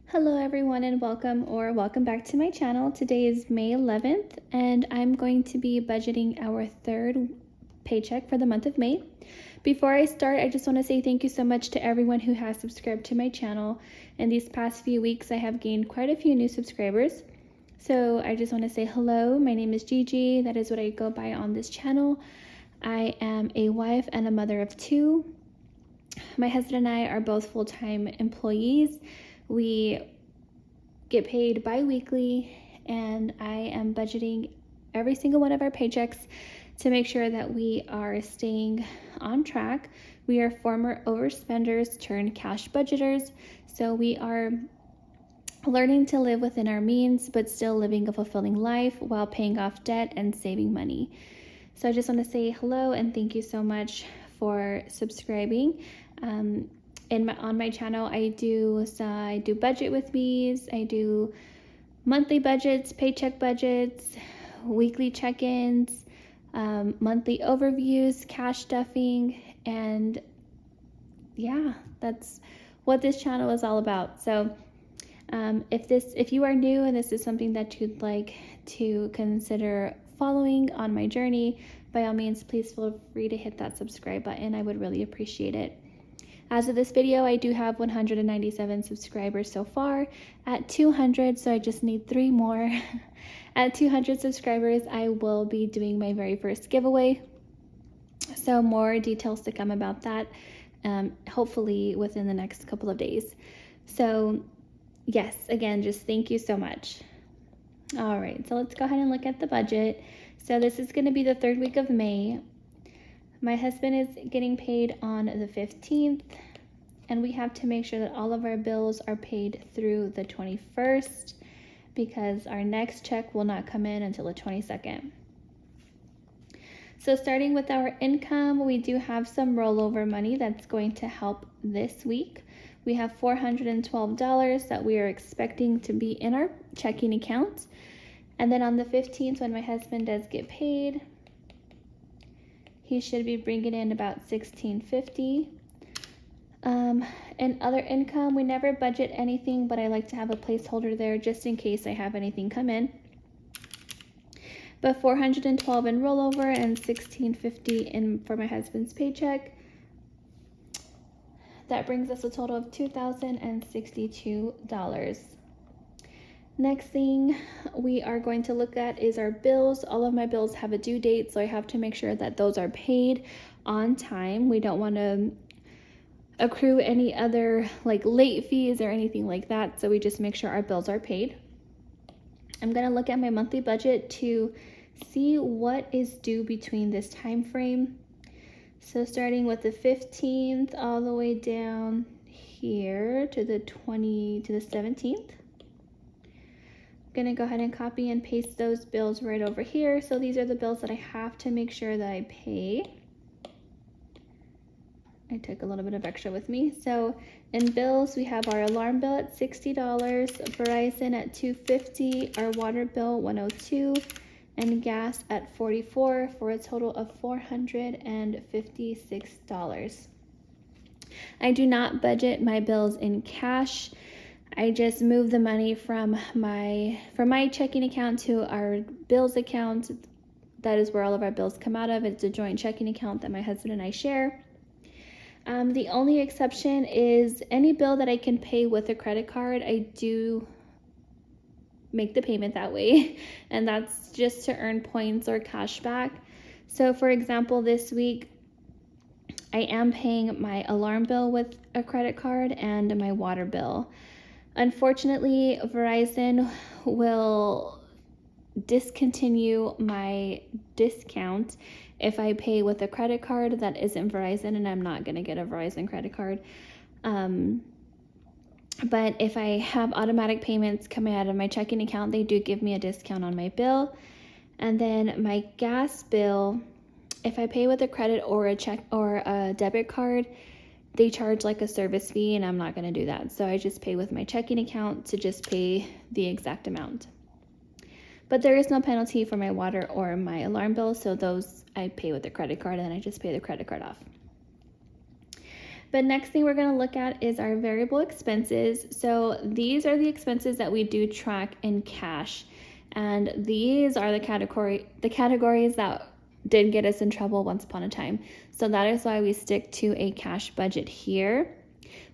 Hello everyone and welcome back to my channel. Today is May 11th and I'm going to be budgeting our third paycheck for the month of May. Before I start, I just want to say thank you so much to everyone who has subscribed to my channel. In these past few weeks, I have gained quite a few new subscribers. So I just want to say hello. My name is Gigi. That is what I go by on this channel. I am a wife and a mother of two. My husband and I are both full-time employees. We get paid bi-weekly, and I am budgeting every single one of our paychecks to make sure that we are staying on track. We are former overspenders turned cash budgeters, so we are learning to live within our means but still living a fulfilling life while paying off debt and saving money. So I just want to say hello and thank you so much for subscribing. On my channel, I do budget with me's, I do monthly budgets, paycheck budgets, weekly check-ins, monthly overviews, cash stuffing, and yeah, that's what this channel is all about. So if you are new and this is something that you'd like to consider following on my journey, by all means, please feel free to hit that subscribe button. I would really appreciate it. As of this video, I do have 197 subscribers so far. At 200, so I just need 3 more. At 200 subscribers, I will be doing my very first giveaway. So more details to come about that, hopefully within the next couple of days. So yes, again, just thank you so much. All right, so let's go ahead and look at the budget. So this is going to be the third week of May. My husband is getting paid on the 15th, and we have to make sure that all of our bills are paid through the 21st because our next check will not come in until the 22nd. So starting with our income, we do have some rollover money that's going to help this week. We have $412 that we are expecting to be in our checking account. And then on the 15th, when my husband does get paid, he should be bringing in about $1,650. And other income, we never budget anything, but I like to have a placeholder there just in case I have anything come in. But $412 in rollover and $1,650 in for my husband's paycheck. That brings us a total of $2,062. Next thing we are going to look at is our bills. All of my bills have a due date, so I have to make sure that those are paid on time. We don't want to accrue any other like late fees or anything like that, so we just make sure our bills are paid. I'm going to look at my monthly budget to see what is due between this time frame. So starting with the 15th all the way down here to the 17th. Gonna go ahead and copy and paste those bills right over here. So these are the bills that I have to make sure that I pay. I took a little bit of extra with me. So in bills, we have our alarm bill at $60, Verizon at $250, our water bill $102, and gas at $44 for a total of $456. I do not budget my bills in cash. I just move the money from my checking account to our bills account. That is where all of our bills come out of. It's a joint checking account that my husband and I share. The only exception is any bill that I can pay with a credit card. I do make the payment that way, and that's just to earn points or cash back. So for example, this week I am paying my alarm bill with a credit card and my water bill. Unfortunately, Verizon will discontinue my discount if I pay with a credit card that isn't Verizon, and I'm not going to get a Verizon credit card. But if I have automatic payments coming out of my checking account, they do give me a discount on my bill. And then my gas bill, if I pay with a credit or a check or a debit card, they charge like a service fee, and I'm not going to do that. So I just pay with my checking account to just pay the exact amount. But there is no penalty for my water or my alarm bill, so those I pay with a credit card, and then I just pay the credit card off. But next thing we're going to look at is our variable expenses. So these are the expenses that we do track in cash. And these are the categories that did get us in trouble once upon a time. So that is why we stick to a cash budget here.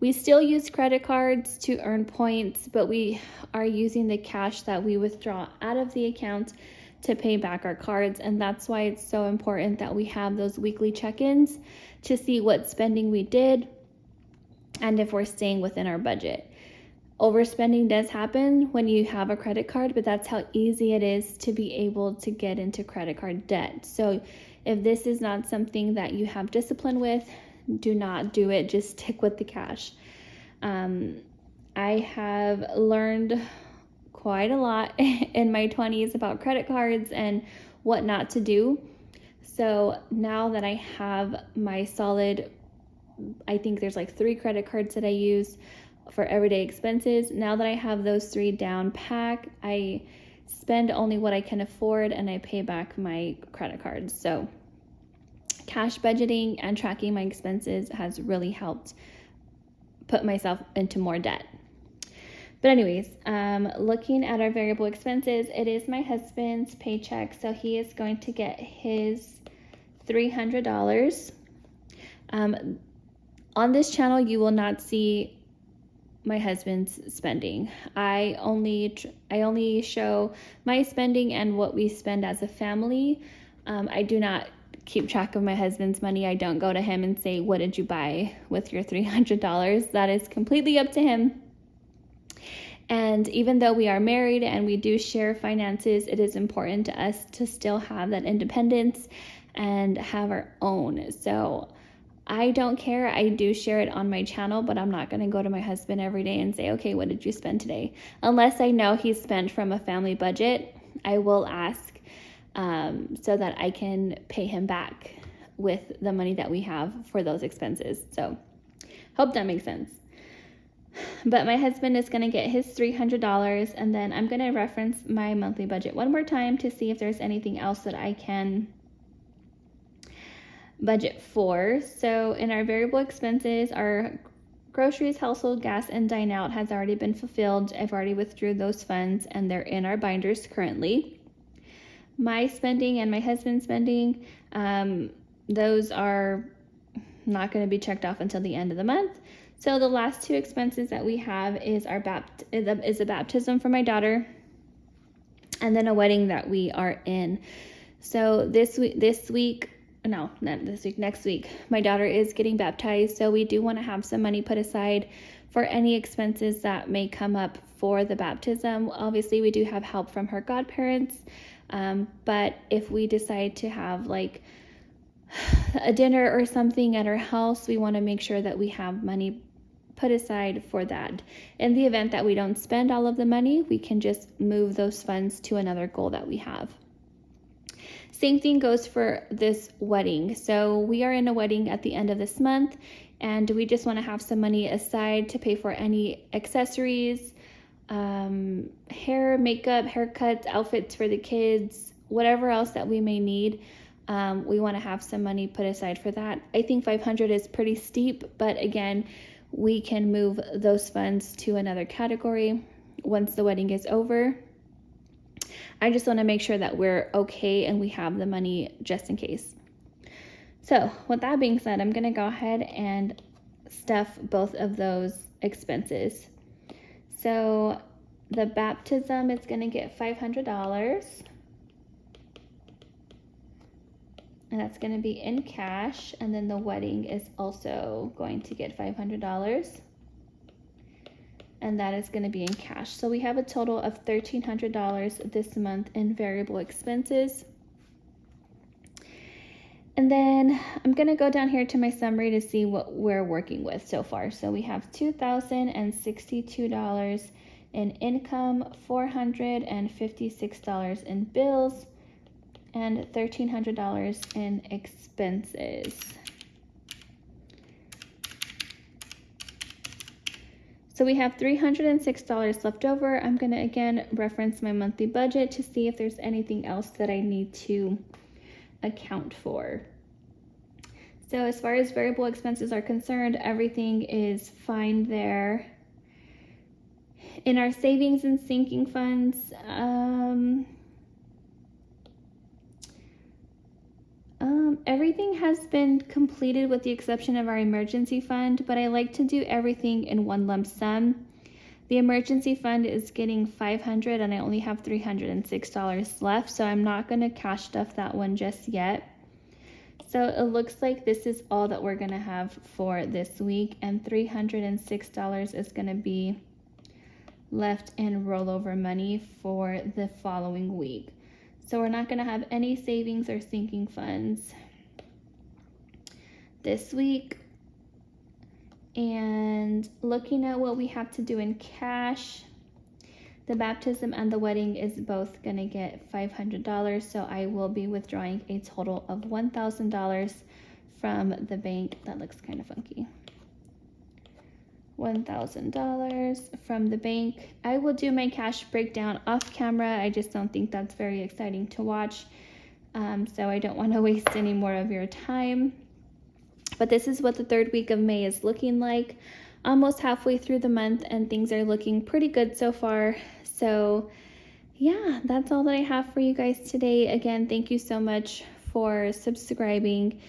We still use credit cards to earn points, but we are using the cash that we withdraw out of the account to pay back our cards. And that's why it's so important that we have those weekly check-ins to see what spending we did and if we're staying within our budget. Overspending does happen when you have a credit card, but that's how easy it is to be able to get into credit card debt. So if this is not something that you have discipline with, do not do it. Just stick with the cash. I have learned quite a lot in my 20s about credit cards and what not to do. So now that I have my solid, I think there's like 3 credit cards that I use for everyday expenses. Now that I have those 3 down pack, I spend only what I can afford and I pay back my credit cards. So cash budgeting and tracking my expenses has really helped put myself into more debt. But anyways, looking at our variable expenses, it is my husband's paycheck. So he is going to get his $300. On this channel, you will not see my husband's spending. I only show my spending and what we spend as a family. I do not keep track of my husband's money. I don't go to him and say, what did you buy with your $300? That is completely up to him. And even though we are married and we do share finances, it is important to us to still have that independence and have our own. So I don't care. I do share it on my channel, but I'm not going to go to my husband every day and say, okay, what did you spend today? Unless I know he's spent from a family budget, I will ask so that I can pay him back with the money that we have for those expenses. So hope that makes sense. But my husband is going to get his $300, and then I'm going to reference my monthly budget one more time to see if there's anything else that I can budget for. So in our variable expenses, our groceries, household, gas, and dine out has already been fulfilled. I've already withdrew those funds, and they're in our binders currently. My spending and my husband's spending, those are not going to be checked off until the end of the month. So the last 2 expenses that we have is a baptism for my daughter, and then a wedding that we are in. So next week, my daughter is getting baptized. So we do want to have some money put aside for any expenses that may come up for the baptism. Obviously, we do have help from her godparents. But if we decide to have like a dinner or something at our house, we want to make sure that we have money put aside for that. In the event that we don't spend all of the money, we can just move those funds to another goal that we have. Same thing goes for this wedding. So we are in a wedding at the end of this month, and we just want to have some money aside to pay for any accessories, hair, makeup, haircuts, outfits for the kids, whatever else that we may need. We want to have some money put aside for that. I think $500 is pretty steep, but again, we can move those funds to another category once the wedding is over. I just want to make sure that we're okay and we have the money just in case. So with that being said, I'm going to go ahead and stuff both of those expenses. So the baptism is going to get $500. And that's going to be in cash. And then the wedding is also going to get $500. And that is going to be in cash. So we have a total of $1,300 this month in variable expenses. And then I'm going to go down here to my summary to see what we're working with so far. So we have $2,062 in income, $456 in bills, and $1,300 in expenses. So we have $306 left over. I'm going to again reference my monthly budget to see if there's anything else that I need to account for. So as far as variable expenses are concerned, everything is fine there. In our savings and sinking funds, everything has been completed with the exception of our emergency fund, but I like to do everything in one lump sum. The emergency fund is getting $500 and I only have $306 left, so I'm not going to cash stuff that one just yet. So it looks like this is all that we're going to have for this week, and $306 is going to be left in rollover money for the following week. So we're not going to have any savings or sinking funds this week. And looking at what we have to do in cash, the baptism and the wedding is both going to get $500, so I will be withdrawing a total of $1,000 from the bank. That looks kind of funky. $1,000 from the bank. I will do my cash breakdown off camera. I just don't think that's very exciting to watch, so I don't want to waste any more of your time. But this is what the third week of May is looking like. Almost halfway through the month, and things are looking pretty good so far. So yeah, that's all that I have for you guys today. Again, thank you so much for subscribing.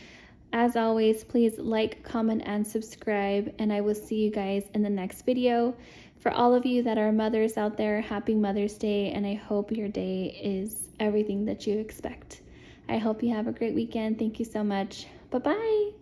As always, please like, comment, and subscribe, and I will see you guys in the next video. For all of you that are mothers out there, happy Mother's Day, and I hope your day is everything that you expect. I hope you have a great weekend. Thank you so much. Bye-bye.